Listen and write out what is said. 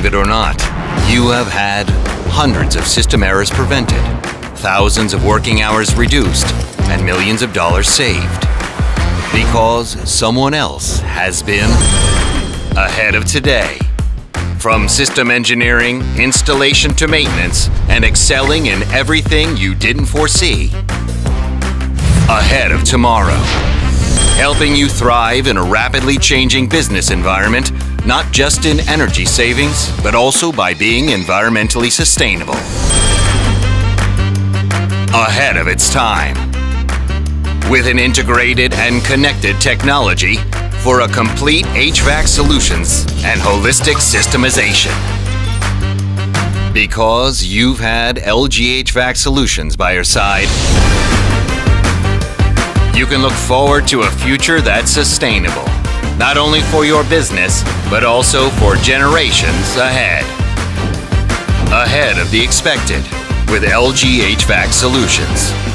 Believe it or not, you have had hundreds of system errors prevented, thousands of working hours reduced, and millions of dollars saved. Because someone else has been ahead of today. From system engineering, installation to maintenance, and excelling in everything you didn't foresee. Ahead of tomorrow. Helping you thrive in a rapidly changing business environment, not just in energy savings, but also by being environmentally sustainable. Ahead of its time. With an integrated and connected technology for a complete HVAC solutions and holistic systemization. Because you've had LG HVAC Solutions by your side, you can look forward to a future that's sustainable, not only for your business, but also for generations ahead. Ahead of the expected with LG HVAC Solutions.